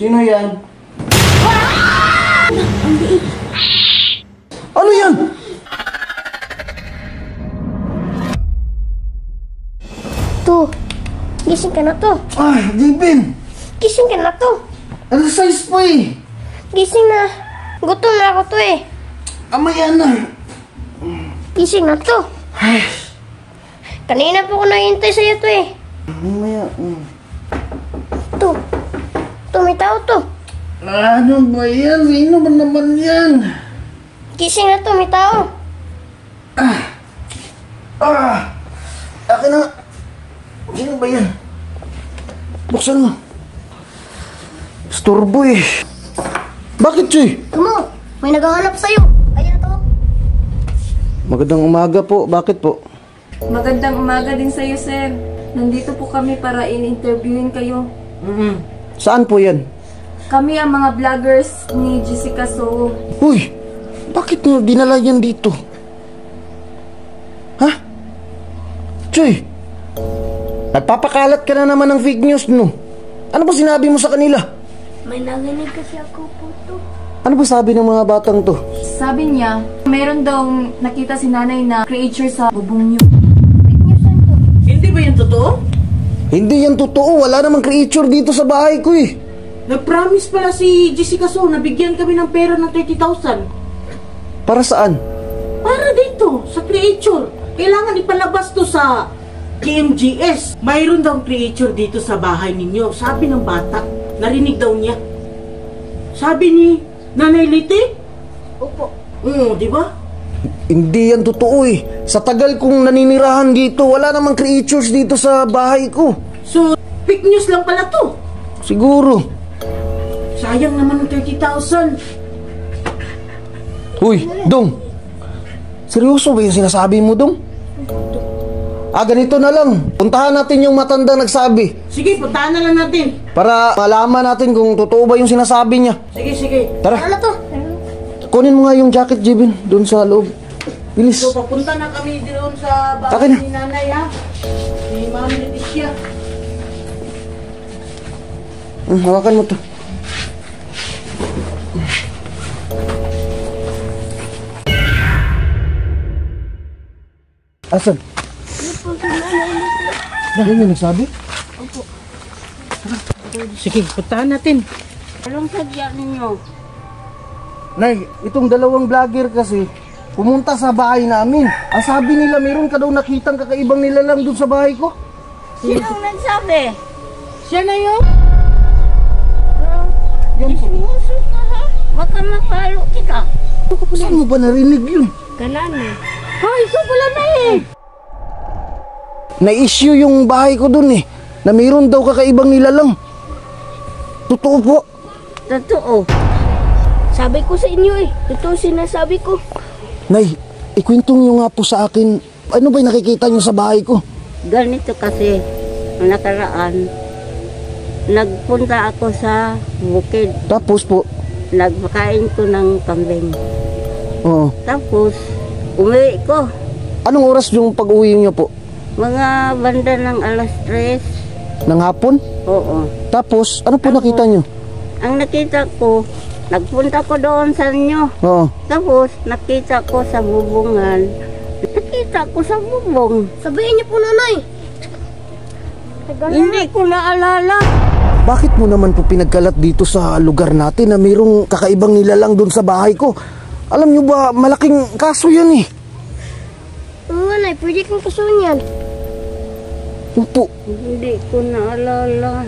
Sino yan? Ano yan? To, gising ka na to. Jibin! Gising ka na to. Ano size po eh? Gising na. Gutom na ako to eh. Amaya na. Gising na to. Ay, Kanina pa ako nahihintay sa'yo to eh. amaya. To, may tao to. Ano ba yan? Sino ba naman yan? Gising na to, may tao. Akin na. Sino ba yan? Buksan mo. Storbo eh. Bakit, Choy? Tumo, may naghahanap sa'yo. Ayan to. Magandang umaga po. Bakit po? Magandang umaga din sa'yo, sir. Nandito po kami para in-interviewin kayo. Saan po yan? Kami ang mga vloggers ni Jessica So. Uy! Bakit nyo dinala yan dito? Ha? Choy! Nagpapakalat ka na naman ng fake news, no? Ano ba sinabi mo sa kanila? May narinig kasi ako po to. Ano ba sabi ng mga batang to? Sabi niya, mayroon daw nakita si nanay na creature sa bubong niyo. Hindi ba yan totoo? Hindi yan totoo. Wala namang creature dito sa bahay ko eh. Nag-promise pala si Jessica So na bigyan kami ng pera ng 30,000. Para saan? Para dito, sa creature. Kailangan ipalabas to sa KMGS. Mayroon daw creature dito sa bahay ninyo. Sabi ng bata, narinig daw niya. Sabi ni Nanay Liti? Opo. Di ba? Hindi yan totoo eh. Sa tagal kong naninirahan dito, wala namang creatures dito sa bahay ko. So, fake news lang pala to. Siguro. Sayang naman ng 30,000. Uy, Dong. Seryoso ba yung sinasabi mo, Dong? Ganito na lang. Puntahan natin yung matandang nagsabi. Sige, puntahan na lang natin. Para malaman natin kung totoo ba yung sinasabi niya. Sige, sige. Tara, Ano to? kunin mo nga yung jacket, Jibin, doon sa loob. Bilis. So, papunta na kami doon sa bahay Akin na. ni Nanay, ha? Ni Mami Leticia. Hawakan mo to. Asan? Yan yung nagsabi? Sige, puntahan natin. Anong sadya ninyo? Nay, itong dalawang vlogger kasi pumunta sa bahay namin. Ang sabi nila meron ka daw nakitang kakaibang nilalang doon sa bahay ko. Sinong nagsabi? Siya na yun. Yan po. Sinusunod ka ha? Huwag ka mapalo kita. Saan mo ba narinig yun? Kanan eh. Ikaw pala na eh. Na-issue yung bahay ko doon eh. Na meron daw kakaibang nilalang. Totoo po. Totoo. Sabi ko sa inyo eh. Ito sinasabi ko. Nay, ikwento nyo nga po sa akin. Ano ba yung nakikita nyo sa bahay ko? Ganito kasi, nakaraan, nagpunta ako sa bukid. Tapos po, Nagpakain ko ng kambing. oh, Tapos, umuwi ko. anong oras yung pag-uwi nyo po? Mga banda ng alas 3. Ng hapon? Oo. Tapos, ano po nakita nyo? Ang nakita ko, nagpunta ko doon sa inyo. Oo. Tapos, nakita ko sa bubungan. Nakita ko sa bubong. Sabihin niyo po nanay. Hindi ko naalala. Bakit mo naman po pinagkalat dito sa lugar natin na mayroong kakaibang nilalang doon sa bahay ko? Alam nyo ba, malaking kaso yan eh. Oo nanay, pwede kang kasuhan yan. Opo. Hindi ko naalala.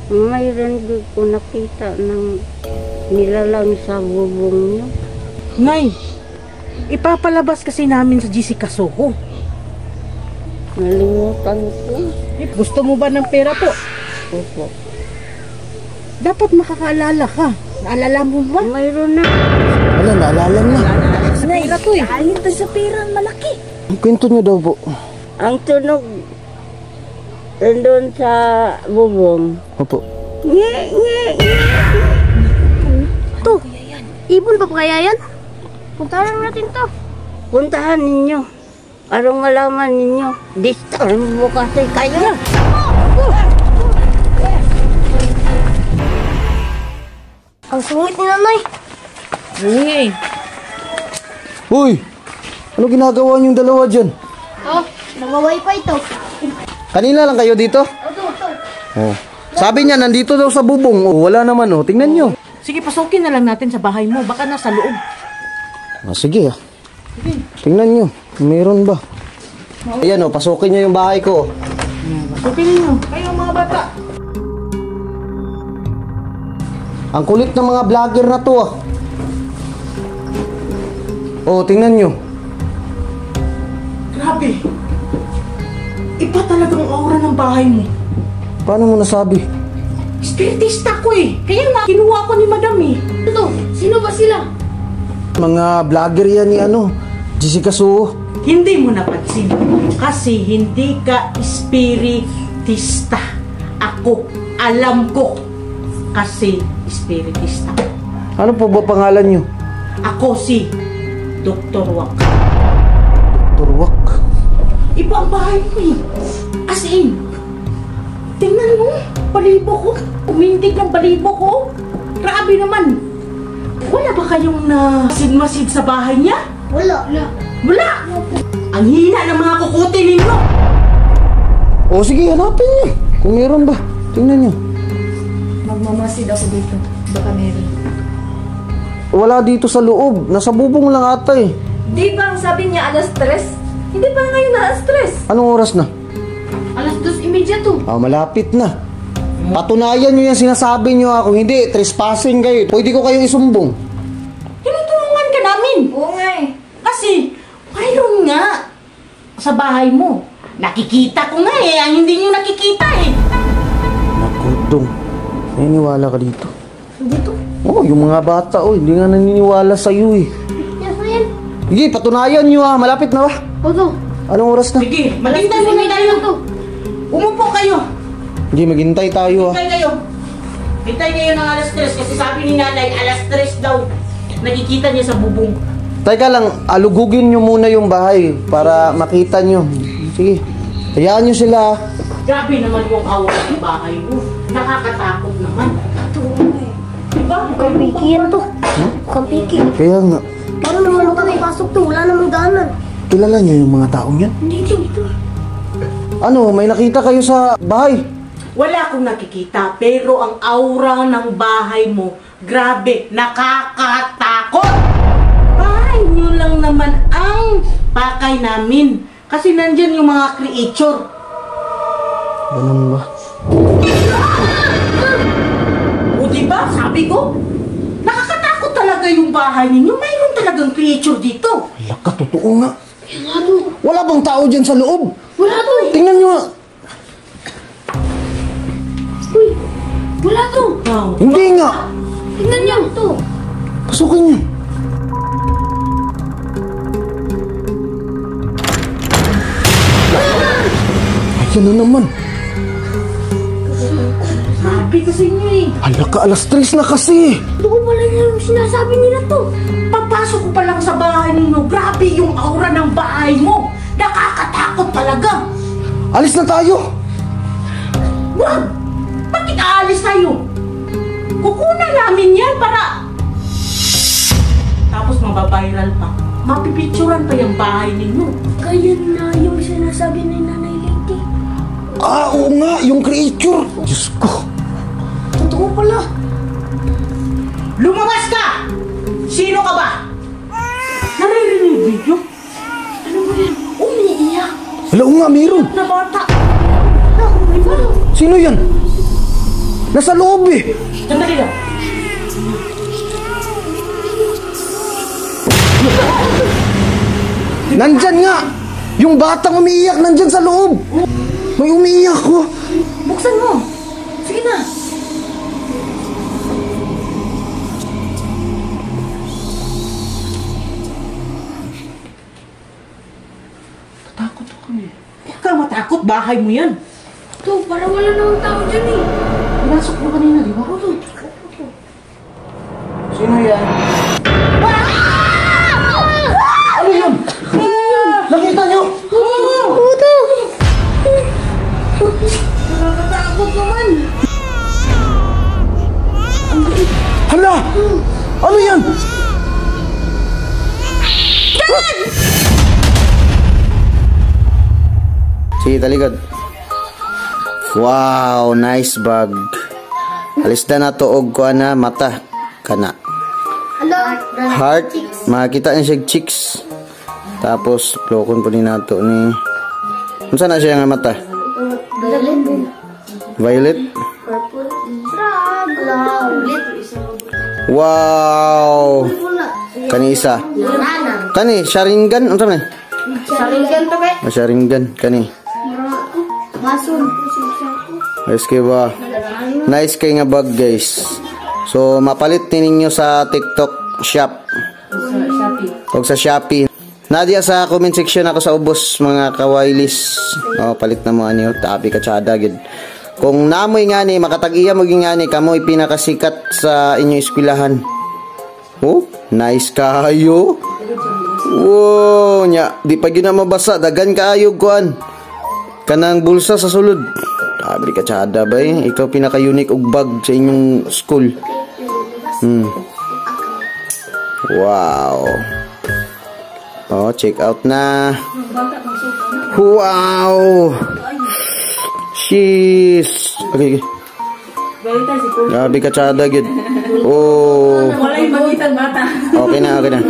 Mayroon din ko nakita ng nilalang sa bubong niyo. Nay, ipapalabas kasi namin sa Jessica Soho. Nalimutan ko. Gusto mo ba ng pera po? Opo. Dapat makakaalala ka. Naalala mo ba? Mayroon na. Wala, naalala na. Sa pera to eh. Alin to sa pera, malaki. Kwento nyo daw po. Ang tunog doon sa bubong. Opo. Nge, nge, nge. To, ibon pa kaya yan? Puntahan natin to. Puntahan ninyo. Parang malaman ninyo. Disturb mo kasi kayo. Ang sungit ni nanay. Uy, Uy! Ano ginagawa niyong dalawa dyan? Oh, nag-wifi to. Kanina lang kayo dito? Ito. Oh. Sabi niya, nandito daw sa bubong. Oh, wala naman, oh. Tingnan niyo. Sige, pasukin na lang natin sa bahay mo. Baka nasa loob. Sige, ah. Tingnan niyo. Meron ba? Ayan, oh. Pasukin niyo yung bahay ko. Pasukin ninyo. Kayo mga bata. Ang kulit ng mga vlogger na to, ah. Oh, tingnan niyo. Grabe. Iba talagang aura ng bahay mo. Paano mo nasabi? Spiritista ko eh. Kaya nga, kinuha ko ni madam eh. Ito, sino ba sila? Mga vlogger yan ni Jessica Suho. Hindi mo napansin. Kasi hindi ka spiritista. Ako, alam ko. Kasi spiritista. Ano po ba pangalan niyo? Ako si Dr. Wak. Turwak. Iba ang bahay mo eh. As in, tingnan mo, balibo ko. Umindig ng balibo ko. Grabe naman. Wala ba kayong nasid-masid sa bahay niya? Wala. Wala! Ang hina ng mga kukuti ninyo! Oh, sige, hanapin niyo. Kung meron ba. Tingnan niyo. magmamasid ako dito. Baka meron. Wala dito sa loob. Nasa bubong lang ata eh. Di ba ang sabi niya alas 3? Hindi pa ngayon na alas 3. Anong oras na? Alas 2:30 to. Malapit na. Patunayan nyo yung sinasabi nyo ako. Hindi, trespassing kayo. Pwede ko kayong isumbong. Tinutulungan ka namin! Oo nga eh. Kasi, mayroon nga sa bahay mo. Nakikita ko nga eh, ang hindi nyo nakikita eh. Naku, Dong. Naniniwala ka dito. Dito. Oh, yung mga bata, hindi nga naniniwala sa'yo eh. Yes na yan. Sige, patunayan nyo malapit na ba? Oto. Anong oras na? Sige, maghintay muna tayo. Umupo kayo. Sige, maghintay tayo Hintay kayo. Hintay kayo ng alas 3 kasi sabi ni nanay, alas 3 daw. Nakikita niya sa bubong. Teka lang, alugugin nyo muna yung bahay para makita nyo. Sige, hayaan nyo sila. Grabe naman yung aura ng bahay mo. Nakakatakot naman. Diba? Kampiki yan to. Kampiki. Kaya nga, Paano naman makapasok to? Wala namang daanan. kilala nyo yung mga taong yan? Dito. Ano, may nakita kayo sa bahay? Wala akong nakikita, pero ang aura ng bahay mo, grabe, nakakatakot! Bahay nyo lang naman ang pakay namin. Kasi nandyan yung mga creature. Ganun ba? O diba, sabi ko, nakakatakot talaga yung bahay ninyo. Mayroon talagang creature dito. Laka, totoo nga. Wala bang tao dyan sa loob? Wala to eh. Tingnan nyo nga. Uy, wala to. Wow. Hindi nga. Tingnan niyo to. Pasukin nyo. Ayan na naman. Sabi ko sa inyo eh. Hala ka, alas 3 na kasi. Doon pala yung sinasabi nila to. Papasok ko pa lang sa bahay ninyo. Grabe yung aura ng bahay mo. Nakakatakot talaga. Alis na tayo. Wag! Bakit aalis tayo? Kukunan namin yan para... Tapos mababiral pa. Mapipicturan pa yung bahay ninyo. Kaya na yung sinasabi ni Nanay Lady. Oo nga, yung creature. Diyos ko. Totoo pala. Lumabas ka! Sino ka ba? Naririnig niyo? Ano ba yan? Umiiyak Hala, oo nga, meron. na bata. Sino yan? Nasa loob eh. Sandali lang. Nandyan nga. Yung batang umiiyak nandyan sa loob. May umiiyak ko. Buksan mo. Sige na. Tatakot ako eh. Huwag ka matakot. Bahay mo yan. To, parang wala namang tao dyan eh. Pinasok mo kanina, di ba? Sino yan? Ano yun? Nakita nyo? Nakakatakot naman. Hala! Ano yan? Sige, taligod. Wow, nice bag. Alis na to og kuha na mata. Kana. Heart. Makita niya siya chicks. Tapos, plokon po ni nato ni... Unsa na siya nga mata? Violet? Wow! Kani isa. Kani, Sharingan? Unsa man? Sharingan to kay. Sharingan, kani. Masun. Nice kay ba? Nice kay nga bag, guys. So, mapalit ni ninyo sa TikTok shop. O sa Shopee. Nadia sa comment section ako sa ubos mga kawailis. Palit na mo ani tabi ka tsada gid. Kung namoy nga ni makatag-iya mo nga ni kamoy pinakasikat sa inyong eskwelahan. Oh, nice kayo. Wow, nya di pa gyud na mabasa dagan kaayo kuan. Kanang bulsa sa sulod. Tabi ka tsada ba eh? Ikaw pinaka-unique og bag sa inyong school. Wow. Oh, check out na. Wow. Sheesh. Okay. Grabe ka tsada gid. Oh. Wala yung magitan bata. Okay na, okay na.